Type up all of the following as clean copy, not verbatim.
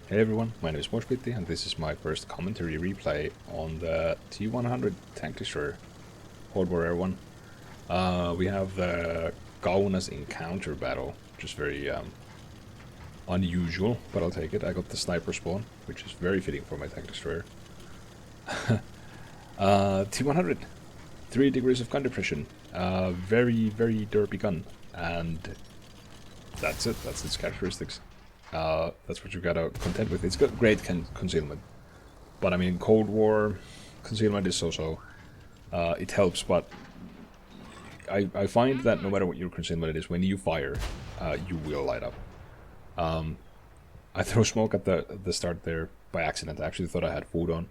Hey everyone, my name is Moshpity and this is my first commentary replay on the T-100 tank destroyer, Cold War Air 1. We have the Kaunas encounter battle, which is very unusual, but I'll take it. I got the sniper spawn, which is very fitting for my tank destroyer. T-100, 3 degrees of gun depression, very derpy gun, and that's it, that's its characteristics. That's what you gotta contend with. It's got great concealment, but I mean, Cold War concealment is so-so. It helps, but I find that no matter what your concealment is, when you fire, you will light up. I throw smoke at the start there by accident. I actually thought I had food on,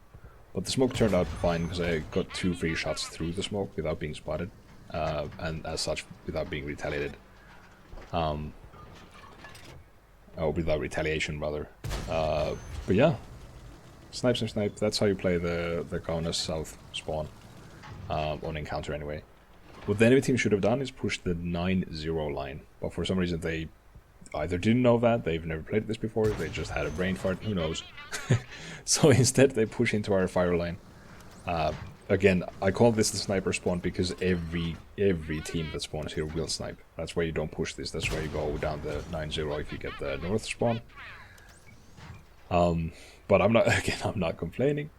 but the smoke turned out fine because I got 2 free shots through the smoke without being spotted, and as such without being retaliated. Without retaliation, rather. But yeah, snipe. That's how you play the Kaunas South spawn on encounter anyway. What the enemy team should have done is push the 9-0 line, but for some reason they either didn't know that, they've never played this before, they just had a brain fart, who knows. So instead they push into our fire line. Again, I call this the sniper spawn because every team that spawns here will snipe. That's why you don't push this. That's why you go down the 9-0 if you get the north spawn. But I'm not complaining.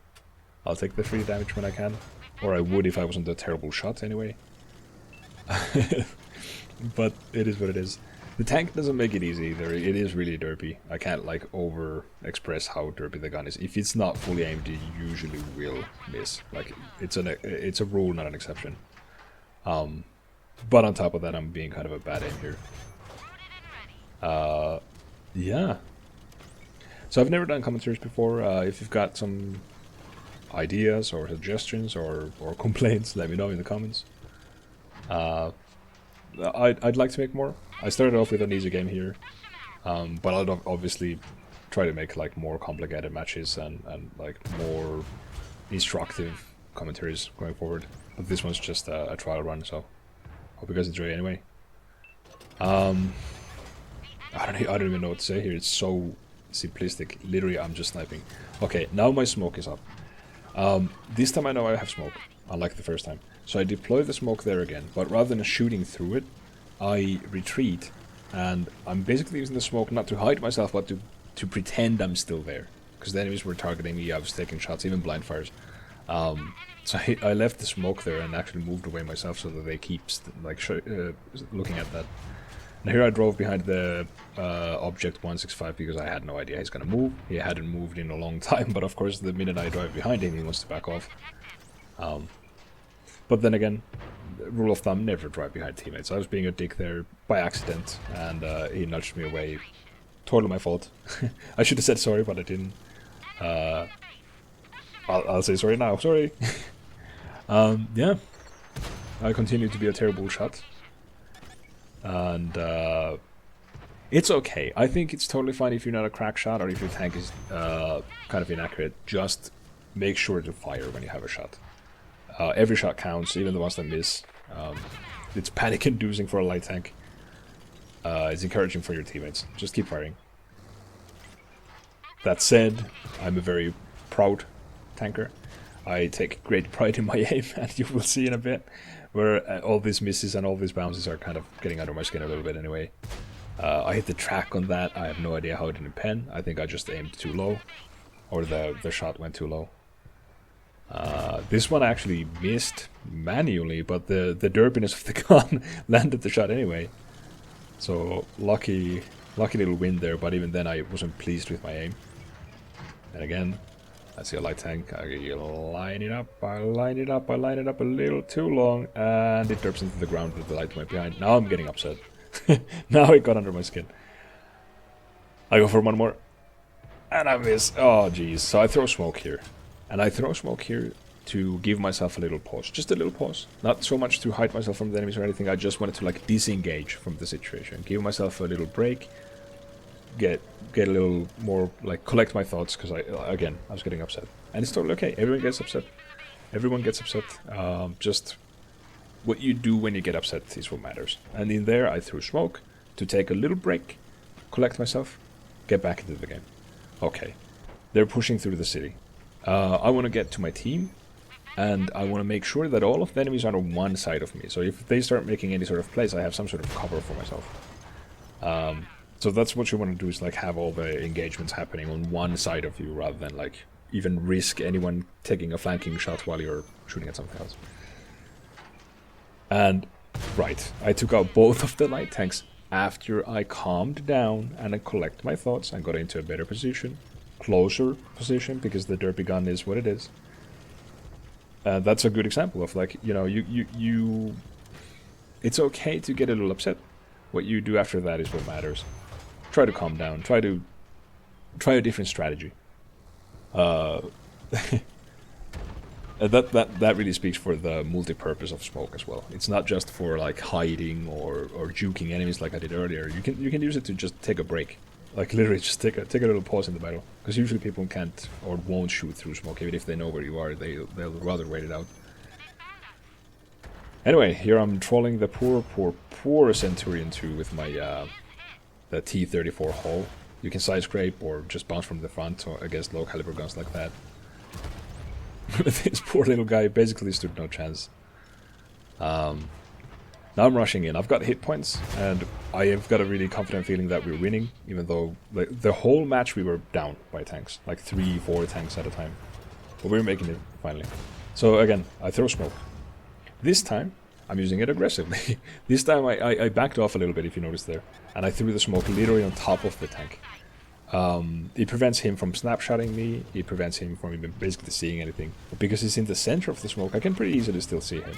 I'll take the free damage when I can, or I would if I wasn't a terrible shot anyway. But it is what it is. The tank doesn't make it easy either. It is really derpy. I can't like over express how derpy the gun is. If it's not fully aimed, you usually will miss. Like it's a rule, not an exception. But on top of that, I'm being kind of a bad aim here. Yeah. So I've never done commentaries before. If you've got some ideas or suggestions or complaints, let me know in the comments. I'd like to make more. I started off with an easy game here, but I'll obviously try to make like more complicated matches and like more instructive commentaries going forward. But this one's just a trial run, so hope you guys enjoy anyway. I don't even know what to say here. It's so simplistic. Literally, I'm just sniping. Okay, now my smoke is up. This time I know I have smoke, unlike the first time. So I deploy the smoke there again, but rather than shooting through it, I retreat, and I'm basically using the smoke not to hide myself, but to pretend I'm still there. Because the enemies were targeting me, I was taking shots, even blind fires. So I left the smoke there and actually moved away myself so that they keep looking at that. And here I drove behind the Object 165 because I had no idea he's gonna move. He hadn't moved in a long time, but of course the minute I drive behind him, he wants to back off. But then again, rule of thumb, never drive behind teammates. I was being a dick there by accident, and he nudged me away. Totally my fault. I should have said sorry, but I didn't. I'll say sorry now. Sorry. Yeah. I continue to be a terrible shot. And it's okay. I think it's totally fine if you're not a crack shot or if your tank is kind of inaccurate. Just make sure to fire when you have a shot. Every shot counts, even the ones that miss. It's panic-inducing for a light tank. It's encouraging for your teammates. Just keep firing. That said, I'm a very proud tanker. I take great pride in my aim, and you will see in a bit, where all these misses and all these bounces are kind of getting under my skin a little bit anyway. I hit the track on that. I have no idea how it didn't pen. I think I just aimed too low, or the shot went too low. This one actually missed manually, but the derpiness of the gun landed the shot anyway. So lucky little win there, but even then I wasn't pleased with my aim. And again, I see a light tank, I line it up a little too long, and it derps into the ground with the light went behind. Now I'm getting upset. Now it got under my skin. I go for one more, and I miss. Oh jeez, so I throw smoke here. And I throw smoke here to give myself a little pause. Just a little pause. Not so much to hide myself from the enemies or anything. I just wanted to like disengage from the situation. Give myself a little break. Get a little more, like, collect my thoughts. Because I was getting upset. And it's totally okay. Everyone gets upset. Everyone gets upset. Just what you do when you get upset is what matters. And in there I threw smoke to take a little break. Collect myself. Get back into the game. Okay, they're pushing through the city. I want to get to my team, and I want to make sure that all of the enemies are on one side of me. So if they start making any sort of plays, I have some sort of cover for myself. So that's what you want to do, is like have all the engagements happening on one side of you, rather than like even risk anyone taking a flanking shot while you're shooting at something else. And right, I took out both of the light tanks after I calmed down and I collected my thoughts and got into a better position, closer position, because the derpy gun is what it is. That's a good example of, like, you know, you it's okay to get a little upset. What you do after that is what matters. Try to calm down. Try a different strategy. That really speaks for the multi-purpose of smoke as well. It's not just for like hiding or juking enemies like I did earlier. You can use it to just take a break, like literally just take a little pause in the battle. Because usually people can't or won't shoot through smoke, even if they know where you are. They'll rather wait it out. Anyway, here I'm trolling the poor Centurion 2 with my the T-34 hull. You can side scrape or just bounce from the front against low caliber guns like that. This poor little guy basically stood no chance. Now I'm rushing in. I've got hit points, and I have got a really confident feeling that we're winning, even though like, the whole match we were down by tanks, like 3-4 tanks at a time. But we're making it finally. So again, I throw smoke. This time, I'm using it aggressively. This time I backed off a little bit, if you notice there, and I threw the smoke literally on top of the tank. It prevents him from snapshotting me, it prevents him from even basically seeing anything. But because he's in the center of the smoke, I can pretty easily still see him.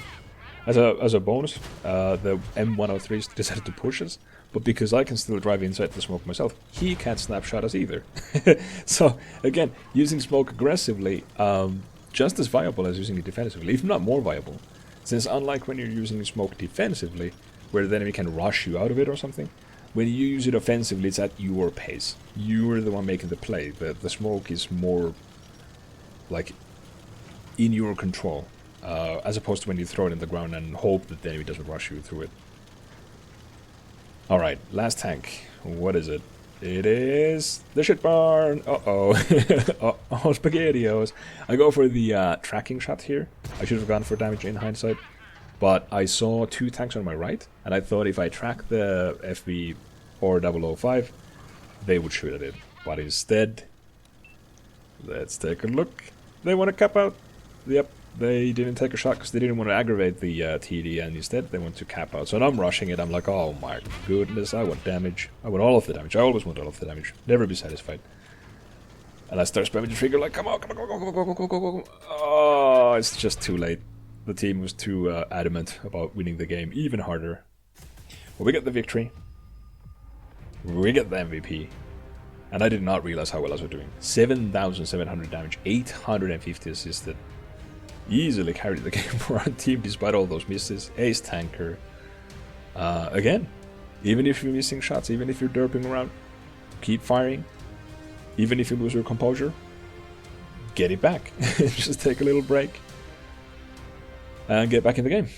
As a bonus, the M103 decided to push us, but because I can still drive inside the smoke myself, he can't snapshot us either. So again, using smoke aggressively, just as viable as using it defensively, if not more viable. Since unlike when you're using smoke defensively, where the enemy can rush you out of it or something, when you use it offensively, it's at your pace. You're the one making the play. The smoke is more like in your control, as opposed to when you throw it in the ground and hope that the enemy doesn't rush you through it. Alright, last tank. What is it? It is the shit barn. Uh-oh. Uh-oh, SpaghettiOs. I go for the tracking shot here. I should have gone for damage in hindsight. But I saw 2 tanks on my right, and I thought if I track the FB or 005, they would shoot at it. But instead, let's take a look. They want to cap out. Yep, they didn't take a shot because they didn't want to aggravate the TD, and instead they want to cap out. So now I'm rushing it. I'm like, oh my goodness, I want damage. I want all of the damage. I always want all of the damage. Never be satisfied. And I start spamming the trigger like, come on, come on, go, go, go, go, go, go, go. Oh, it's just too late. The team was too adamant about winning the game even harder. Well, we get the victory. We get the MVP. And I did not realize how well I was doing. 7,700 damage, 850 assisted. Easily carried the game for our team despite all those misses. Ace tanker. Again, even if you're missing shots, even if you're derping around, keep firing. Even if you lose your composure, get it back. Just take a little break and get back in the game.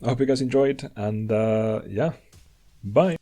I hope you guys enjoyed, and yeah, bye.